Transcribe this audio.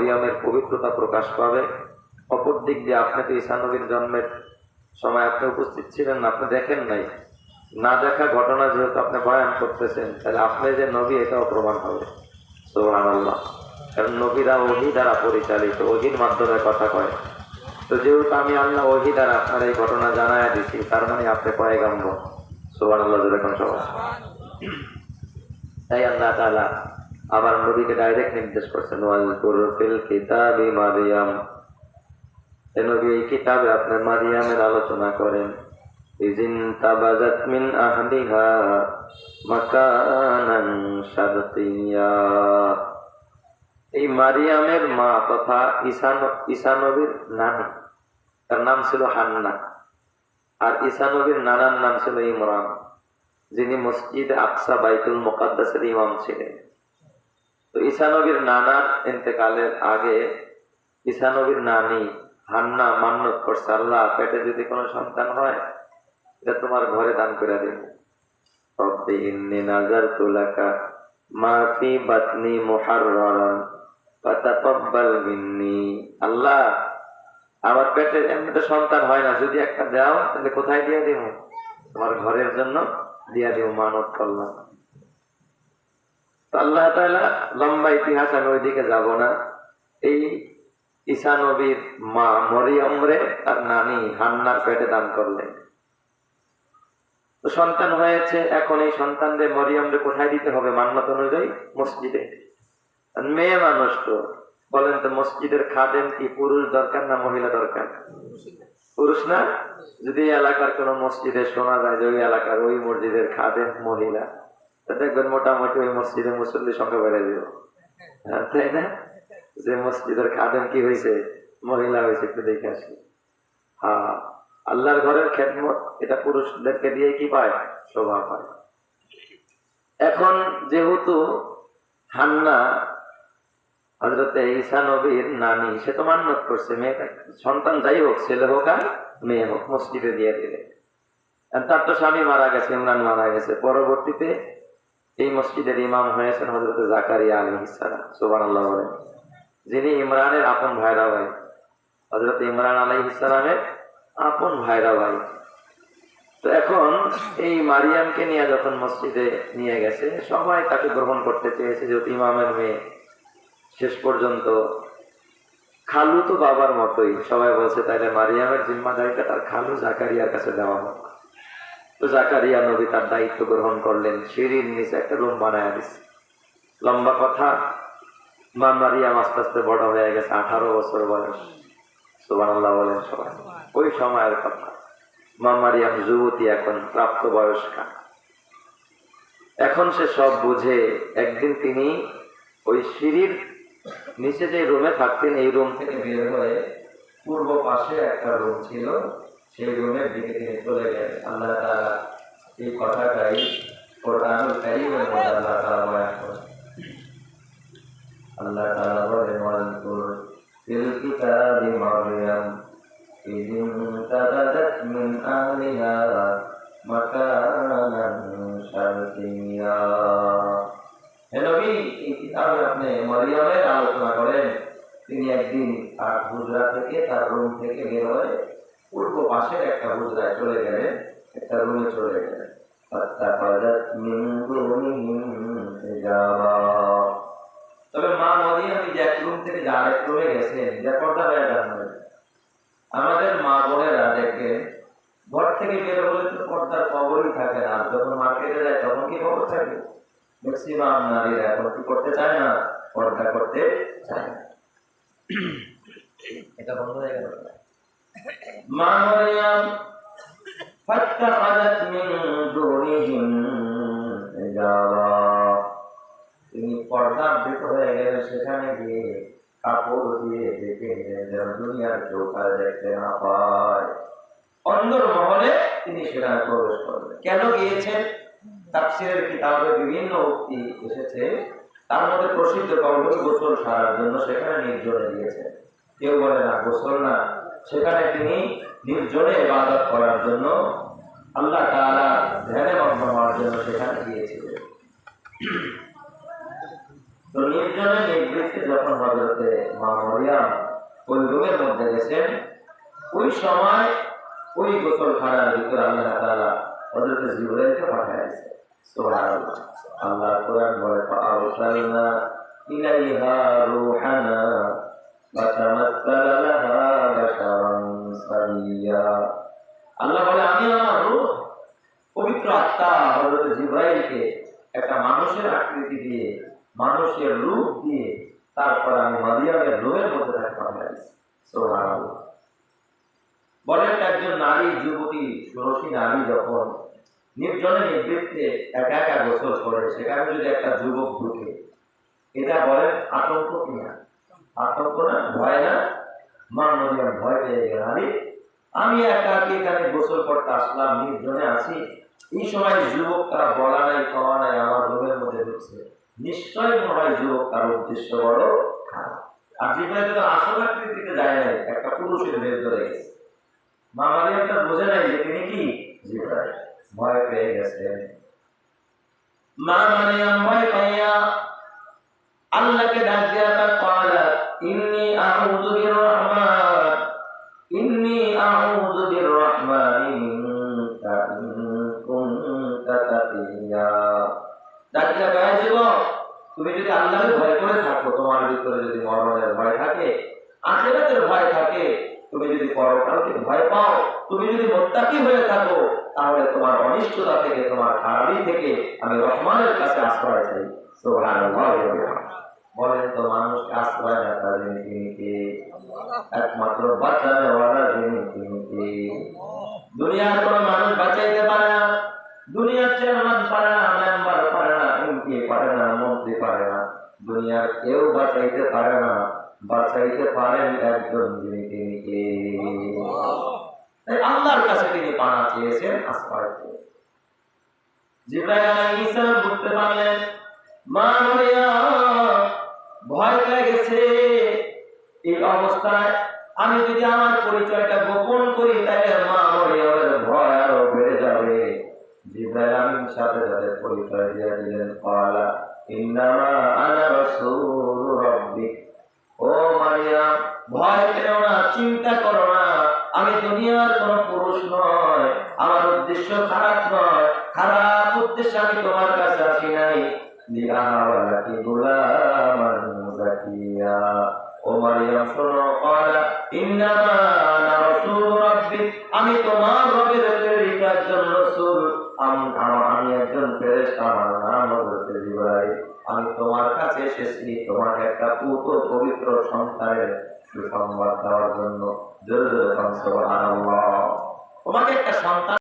মরিয়মের পবিত্রতা প্রকাশ পাবে। অপর দিক দিয়ে আপনি তো ঈসা নবীর জন্মের সময় আপনি উপস্থিত ছিলেন না, আপনি দেখেন নাই, না দেখা ঘটনা যেহেতু আপনি বয়ান করতেছেন, তাহলে আপনি যে নবী এটাও প্রমাণ হবে। সুবহানাল্লাহ। কারণ নবীরা ওহী দ্বারা পরিচালিত, ওহীর মাধ্যমে কথা কয়। তো যেহেতু আমি আল্লাহ ওহী দ্বারা আপনার এই ঘটনা জানায় দিচ্ছি, তার মানে আপনি পয়গম্বর। সুবহানাল্লাহ যেরকম সবাই। তাই আল্লাহ তাআলা আবার নবীকে ডাইরেক্ট নির্দেশ করছেন, ওয়াজকুর ফিল কিতাবি মারইয়াম, এই নবী এই কিতাবে আপনি মারইয়ামের আলোচনা করেন। ইজিন তাবাজাত মিন আহলিহা মাকানান শারকিয়্যা, এই মারিয়ামের মা তথা ঈসা নবীর নানী, তার নাম ছিল হান্না, আর ঈসা নবীর নানার নাম ছিল ইমরান, যিনি মসজিদ আকসা বাইতুল মুকাদ্দাসের ইমাম ছিলেন। তো ঈসা নবীর নানার ইন্তেকালের আগে ঈসা নবীর নানী হান্না মান্নত করছে, আল্লাহ পেটে যদি কোনো সন্তান হয় এটা তোমার ঘরে দান করে দেব। রব্বি ইন্নী নাযারতু লাকা মা ফি বাতনি মুহাররারান ফাতাকাব্বাল মিন্নি, আল্লাহ আমার পেটে এমনিতে সন্তান হয় না, যদি একটা দাও তাহলে কোথায় দিয়ে দিব? তোমার ঘরের জন্য দিয়ে দিব, মানত করলাম। আল্লাহ তাআলা, লম্বা ইতিহাস, আমি ওইদিকে যাব না। এই ঈসা নবীর মা মরিয়মরে তার নানী হান্নার পেটে দান করলেন। তো সন্তান হয়েছে, এখন এই সন্তানদের মরিয়মরে কোথায় দিতে হবে? মান্যত অনুযায়ী মসজিদে। মেয়ে মানুষ তো বলেন তো, মসজিদের খাদেম কি পুরুষ দরকার না মহিলা দরকার? পুরুষ না? যদি এলাকার কোন মসজিদে শোনা যায় যে ওই এলাকার ওই মসজিদের খাদেম মহিলা, দেখবেন মোটামুটি ওই মসজিদে মুসল্লি সংখ্যা বেড়ে দিব, তাই না? যে মসজিদের খাদেম কি হয়েছে, মহিলা হয়েছে, একটু দেখে আসি। হ্যাঁ, আল্লাহর ঘরের খেদমত এটা পুরুষদেরকে দিয়ে কি পায়? শোভা পায়। এখন যেহেতু হান্না হযরতে ঈসা নবীর নানী, সে তো মান্যত করছে মেয়েটা সন্তান যাই হোক, ছেলে হোক আর মেয়ে হোক, মসজিদে দিয়ে দিলে। তার তো স্বামী মারা গেছে, ইমরান মারা গেছে। পরবর্তীতে এই মসজিদের ইমাম হয়েছেন হযরত জাকারিয়া আলাইহিস সালাম। সুবহানাল্লাহ বলেন, যিনি ইমরানের আপন ভাইরা ভাই, হযরত ইমরান আলাইহিস সালামের আপন ভাইরা ভাই। তো এখন এই মারিয়ামকে নিয়ে যখন মসজিদে নিয়ে গেছে, সবাই তাকে গ্রহণ করতে চেয়েছে, যেহেতু ইমামের মেয়ে। শেষ পর্যন্ত খালু তো বাবার মতোই, সবাই বলছে তাইলে মারিয়ামের জিম্মাদারিটা তার খালু জাকারিয়ার কাছে দেওয়া হোক। তো জাকারিয়া নবী তার দায়িত্ব গ্রহণ করলেন, সিঁড়ির নিচে একটা রুম বানায় দিচ্ছে। লম্বা কথা, মা মারিয়াম আস্তে আস্তে বড় হয়ে গেছে, 18 বছর বয়স। সুবহানাল্লাহ বলেন সবাই। ওই সময়ের কথা, মা মারিয়াম যুবতী, এখন প্রাপ্ত বয়স্কা। এখন সে সব বুঝে। একদিন তিনি ওই সিঁড়ির নিচে যে রুমে থাকতেন, এই রুম থেকে বের হয়ে পূর্ব পাশে একটা রুম ছিল, সেই রুমের দিকে তিনি চলে গেলেন। আল্লাহ তাআলা এই কথাটাই কোরআনুল কারীমের মধ্যে আল্লাহ তাআলা বয়ান করেন। আল্লাহ তাআলা বলেন, ওয়াজকুর ফিল কিতাবি মারইয়াম ইয ইনতাবাযাত মিন আহলিহা মাকানান শারকিয়্যা। হে নবী, এই কিতাবে আপনি মরিয়মের আলোচনা করেন। তিনি একদিন তার হুজরা থেকে, তার রুম থেকে বের হয়ে পূর্ব পাশের একটা হুজরায় চলে গেলেন, একটা রুমে চলে গেলেন। তবে মা মরিয়ম যে এক রুম থেকে যে আরেক রুমে গেছেন, যে পর্দা হয়ে যাবেন। আমাদের মা বোনেরা দেখে ঘর থেকে বের হলে তো পর্দার খবরই থাকে না, যখন মার্কেটে যায় তখন কি খবর থাকে? ম্যাক্সিমাম নারীরা এখন কি করতে চায় না? পর্দা করতে চায় না। এটা বন্ধ হয়ে গেল। মা মারিয়াম ফাত্তাখাযাত মিন দুনিহিম হিজাবা, তিনি পর্দাবৃত হয়ে গেলেন। সেখানে গিয়ে কাপড় দিয়ে ঢেকে নিলেন, যেন দুনিয়ার কেউ তার দেখতে না পায়। অন্দর মহলে তিনি সেখানে প্রবেশ করলেন। কেন গিয়েছেন? তাফসীরের কিতাবে বিভিন্ন উক্তি এসেছে, তার মধ্যে প্রসিদ্ধ কৌল গোসল সারার জন্য সেখানে নির্জনে গিয়েছেন। কেউ বলে না গোসল না, সেখানে তিনি নির্জনে ইবাদত করার জন্য, আল্লাহ তাআলা ধ্যানে মগ্ন হওয়ার জন্য সেখানে গিয়েছিলেন। তো নির্জনে নিবৃত্তে যখন হযরতে মা মরিয়ম ওই রুমের মধ্যে গেছেন, ওই সময় ওই গোসলখানার ভিতরে আল্লাহ তাআলা হযরতে জিবরাইলকে পাঠাইছে। সুবহানাল্লাহ। আল্লাহ কোরআন বলে ফাআরসালনা ইলাইহা রূহানা ফাতামাসসালা লাহা বাশারান সাবিয়্যা। আল্লাহ বলে আমি আমার রূহ পবিত্র আত্মা হযরত জিবরাইলকে একটা মানুষের আকৃতি দিয়ে, মানুষের রূপ দিয়ে, তারপর আমি মারিয়ামের রূহের মধ্যে তাকে পাঠাইছি। সুবহানাল্লাহ। বলেন একজন নারী, যুবতী, ষোড়শী নারী যখন নির্জনে নিবৃত্তে একা একা গোসল করে, সেখানে যদি একটা যুবক ঢুকে, এটা বলেন আতঙ্ক কিনা? আতঙ্ক না? ভয় না? মা মরিয়ম ভয় পেয়ে গেল, আরে আমি একা এখানে গোসল করতে আসলাম, নির্জনে আছি, এই সময় যুবক তারা বলা নাই খাওয়া নাই আমার রুমের মধ্যে ঢুকছে, নিশ্চয় মনে হয় যুবক তার উদ্দেশ্য বড় খারাপ। আর জিবরাইল তো আসল আকৃতিতে যায় নাই, একটা পুরুষের বের ধরে গেছে। মা মারিয়ামটা বোঝে নাই যে তিনি কি জিবরাইল, ভয় পেয়ে গেছে। মা মারিয়াম ভয় পাইয়া আল্লাহকে ডাক দিয়া তার কওয়া ইন্নী আউযু বিররহমান, ইন্নী আউযু বিররহমানি মিনকা ইন কুনতা তাকিয়া। ডাক দিয়া কয়, যুবক তুমি যদি আল্লাহর ভয় করে থাকো, তোমার ভিতরে যদি মরণের ভয় থাকে, আখিরাতের ভয় থাকে, তুমি যদি পরকালকে ভয় পাও, তুমি যদি মুত্তাকি হয়ে থাকো, তাহলে তোমার অনিষ্টতা থেকে, তোমার খারাপি থেকে আমি রহমানের কাছে আশ্রয় চাই। সুবহানাল্লাহ। বলেন তো মানুষকে আশ্রয় দাতা যিনি, তিনি কে? একমাত্র বাঁচানেওয়ালা যিনি, তিনি কে? দুনিয়ার কোন মানুষ বাঁচাইতে পারে না, দুনিয়ার চেয়ারম্যান পারে না, মেম্বার পারে না, এমপি পারে না, মন্ত্রী পারে না, দুনিয়ার কেউ বাঁচাইতে পারে না। বাঁচাইতে পারেন একজন যিনি, তিনি কে? আল্লাহর কাছে তিনি পানা চেয়েছেন, আশ্রয় চেয়েছেন। জিবরাইল আলাইহিস সালাম বুঝতে পারলেন মা মরিয়ম ভয় পেয়ে গেছে। এই অবস্থায় আমি যদি আমার পরিচয়টা গোপন করি, তাহলে মা মরিয়মের ভয় আরো বেড়ে যাবে। জিবরাইল আমিন সাথে সাথে পরিচয় দিয়ে দিলেন, ক্বালা ইন্নামা আনা রাসূলু রাব্বিক। ও মারিয়াম, ভয় পেও না, চিন্তা করো না, আমি দুনিয়ার কোন পুরুষ নয়, আমার উদ্দেশ্য খারাপ নয়, খারাপ উদ্দেশ্যে আমি তোমার কাছে আসি নাই। লিআহাওয়ালাকি গুলামান যাকিয়া। ও মারিয়াম শোনো, ক্বালা ইন্নামা আনা রাসূলু রাব্বিক, আমি তোমার রবের প্রেরিত একজন রাসূল, আমি একজন ফেরেশতা, আমার নাম হযরত জিবরাইল। আমি তোমার কাছে এসেছি তোমাকে একটা পুত্র পবিত্র সন্তানের সুসংবাদ দেওয়ার জন্য। জোরে জোরে সুবহানাল্লাহ। তোমাকে একটা সন্তান